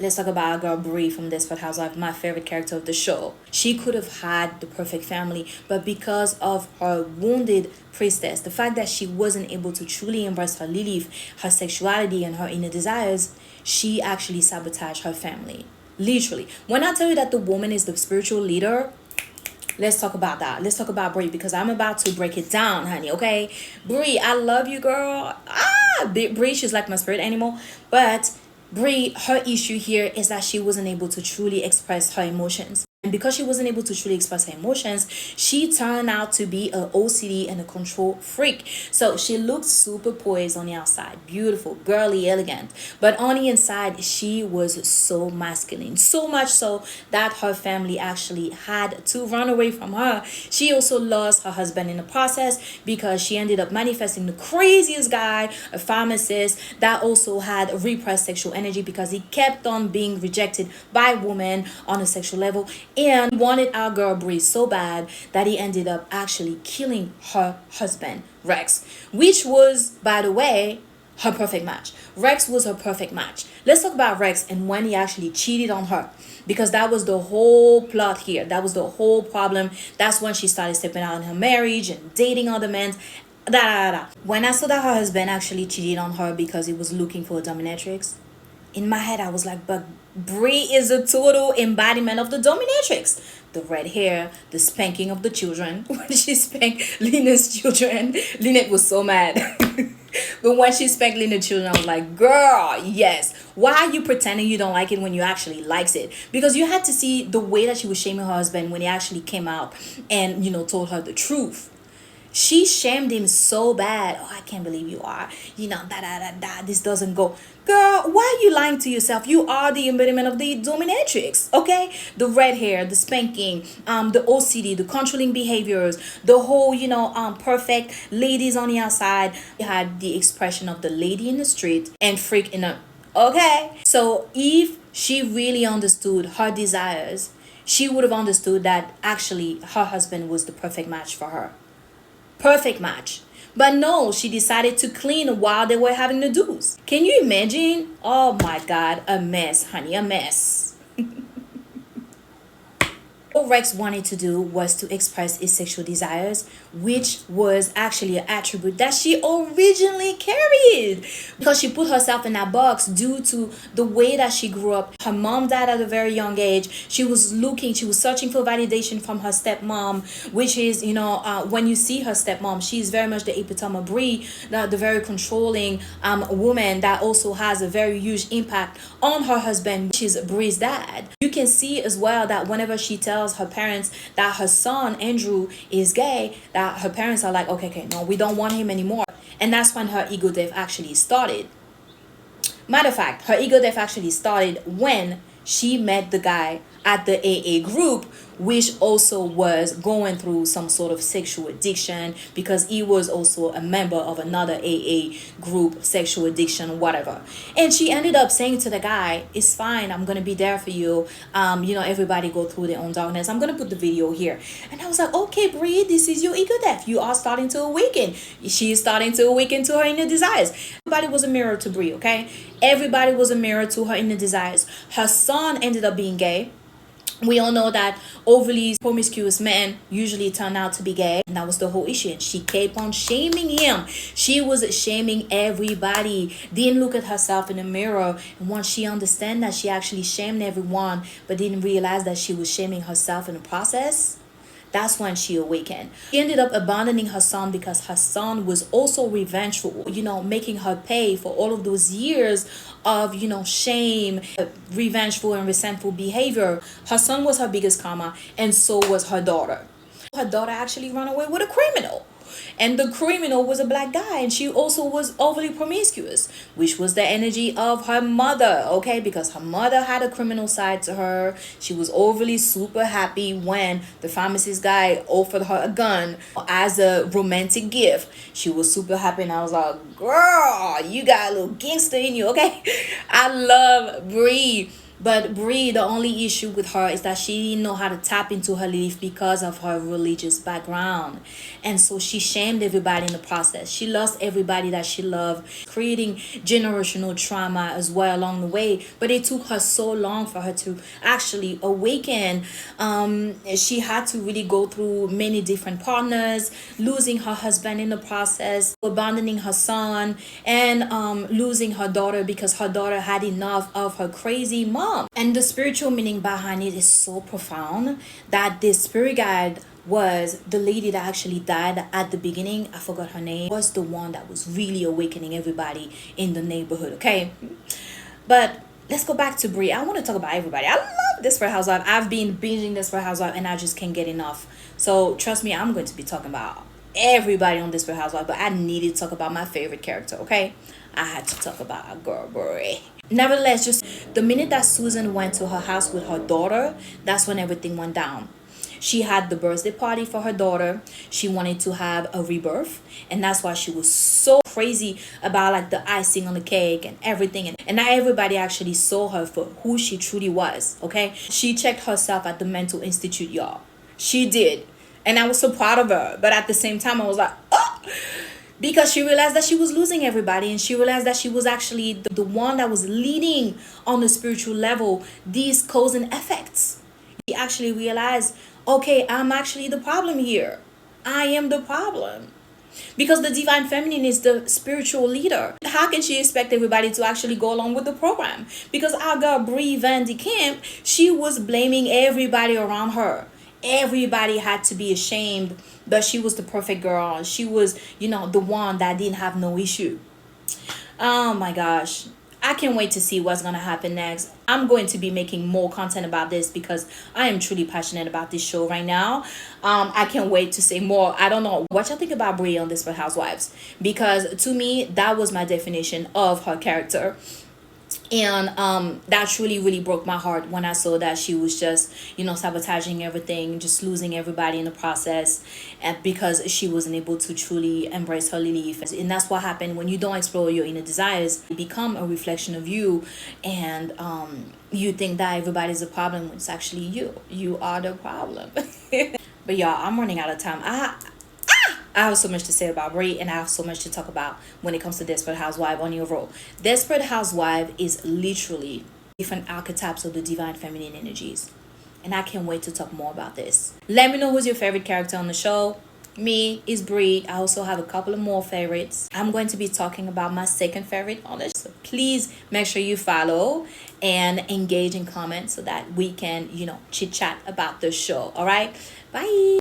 Let's talk about our girl Brie from Desperate Housewives, my favorite character of the show. She could have had the perfect family, but because of her wounded priestess, the fact that she wasn't able to truly embrace her Lilith, her sexuality, and her inner desires, she actually sabotaged her family. Literally. When I tell you that the woman is the spiritual leader, let's talk about that. Let's talk about Brie because I'm about to break it down, honey. Okay, Brie, I love you, girl. Brie, she's like my spirit animal. But Brie, her issue here is that she wasn't able to truly express her emotions. And because she wasn't able to truly express her emotions, she turned out to be a OCD and a control freak. So she looked super poised on the outside, beautiful, girly, elegant. But on the inside, she was so masculine. So much so that her family actually had to run away from her. She also lost her husband in the process because she ended up manifesting the craziest guy, a pharmacist that also had repressed sexual energy because he kept on being rejected by women on a sexual level and wanted our girl Brie so bad that he ended up actually killing her husband, Rex, which was, by the way, her perfect match. Rex was her perfect match. Let's talk about Rex and when he actually cheated on her because that was the whole plot here. That was the whole problem. That's when she started stepping out in her marriage and dating other men. When I saw that her husband actually cheated on her because he was looking for a dominatrix, in my head I was like, but Brie is a total embodiment of the dominatrix. The red hair, the spanking of the children. When she spanked Lena's children, Lynette was so mad. But when she spanked Lena's children, I was like, girl, yes. Why are you pretending you don't like it when you actually likes it? Because you had to see the way that she was shaming her husband when he actually came out and, told her the truth. She shamed him so bad. Oh, I can't believe you are. This doesn't go. Girl, why are you lying to yourself? You are the embodiment of the dominatrix, okay? The red hair, the spanking, the OCD, the controlling behaviors, the whole, perfect ladies on the outside. You had the expression of the lady in the street and freak in a, okay? So if she really understood her desires, she would have understood that actually her husband was the perfect match for her. Perfect match. But no, she decided to clean while they were having the dues. Can you imagine? Oh my God, a mess, honey, a mess. What Rex wanted to do was to express his sexual desires, which was actually an attribute that she originally carried because she put herself in that box due to the way that she grew up. Her mom died at a very young age. She was searching for validation from her stepmom, which is, when you see her stepmom, she's very much the epitome of Brie, the very controlling woman that also has a very huge impact on her husband, which is Brie's dad. You can see as well that whenever she tells her parents that her son Andrew is gay, that her parents are like, okay, no, we don't want him anymore. And that's when her ego death actually started. Matter of fact, her ego death actually started when she met the guy at the AA group, which also was going through some sort of sexual addiction because he was also a member of another AA group, sexual addiction, whatever. And she ended up saying to the guy, it's fine, I'm going to be there for you. Everybody go through their own darkness. I'm going to put the video here. And I was like, okay, Brie, this is your ego death. You are starting to awaken. She is starting to awaken to her inner desires. Everybody was a mirror to Brie, okay? Everybody was a mirror to her inner desires. Her son ended up being gay. We all know that overly promiscuous men usually turn out to be gay, and that was the whole issue. And she kept on shaming him. She was shaming everybody. Didn't look at herself in the mirror, and once she understand that she actually shamed everyone, but didn't realize that she was shaming herself in the process. That's when she awakened. She ended up abandoning her son because her son was also revengeful, making her pay for all of those years of, shame, revengeful and resentful behavior. Her son was her biggest karma, and so was her daughter. Her daughter actually ran away with a criminal. And the criminal was a black guy, and she also was overly promiscuous, which was the energy of her mother, okay? Because her mother had a criminal side to her. She was overly super happy when the pharmacist guy offered her a gun as a romantic gift. She was super happy, and I was like, girl, you got a little gangster in you, okay? I love Brie. But Brie, the only issue with her is that she didn't know how to tap into her Lilith because of her religious background. And so she shamed everybody in the process. She lost everybody that she loved, creating generational trauma as well along the way. But it took her so long for her to actually awaken. She had to really go through many different partners, losing her husband in the process, abandoning her son, and losing her daughter because her daughter had enough of her crazy mom. And the spiritual meaning behind it is so profound that this spirit guide was the lady that actually died at the beginning. I forgot her name. Was the one that was really awakening everybody in the neighborhood. Okay, but let's go back to Brie. I want to talk about everybody. I love this for Housewife. I've been binging this for Housewife and I just can't get enough. So trust me, I'm going to be talking about everybody on this for Housewife, but I needed to talk about my favorite character. Okay, I had to talk about a girl, Brie. Nevertheless, just the minute that Susan went to her house with her daughter, that's when everything went down. She had the birthday party for her daughter. She wanted to have a rebirth, and that's why she was so crazy about like the icing on the cake and everything. And not everybody actually saw her for who she truly was. Okay, she checked herself at the mental institute, y'all. She did, and I was so proud of her. But at the same time, I was like, oh, because she realized that she was losing everybody, and she realized that she was actually the one that was leading on the spiritual level these cause and effects. She actually realized, okay, I'm actually the problem here. I am the problem. Because the divine feminine is the spiritual leader. How can she expect everybody to actually go along with the program? Because our girl Brie Van de Kamp, she was blaming everybody around her. Everybody had to be ashamed that she was the perfect girl. She was, the one that didn't have no issue. Oh my gosh. I can't wait to see what's going to happen next. I'm going to be making more content about this because I am truly passionate about this show right now. I can't wait to say more. I don't know what you think about Brie on Desperate Housewives, because to me, that was my definition of her character. And that truly really broke my heart when I saw that she was just sabotaging everything, just losing everybody in the process, and because she wasn't able to truly embrace her Lilith. And that's what happened when you don't explore your inner desires. They become a reflection of you, and you think that everybody's a problem when it's actually you are the problem. But y'all, I'm running out of time. I have so much to say about Brie, and I have so much to talk about when it comes to Desperate Housewife on your roll. Desperate Housewife is literally different archetypes of the divine feminine energies. And I can't wait to talk more about this. Let me know who's your favorite character on the show. Me is Brie. I also have a couple of more favorites. I'm going to be talking about my second favorite on this. So please make sure you follow and engage in comments so that we can, chit chat about the show. All right. Bye.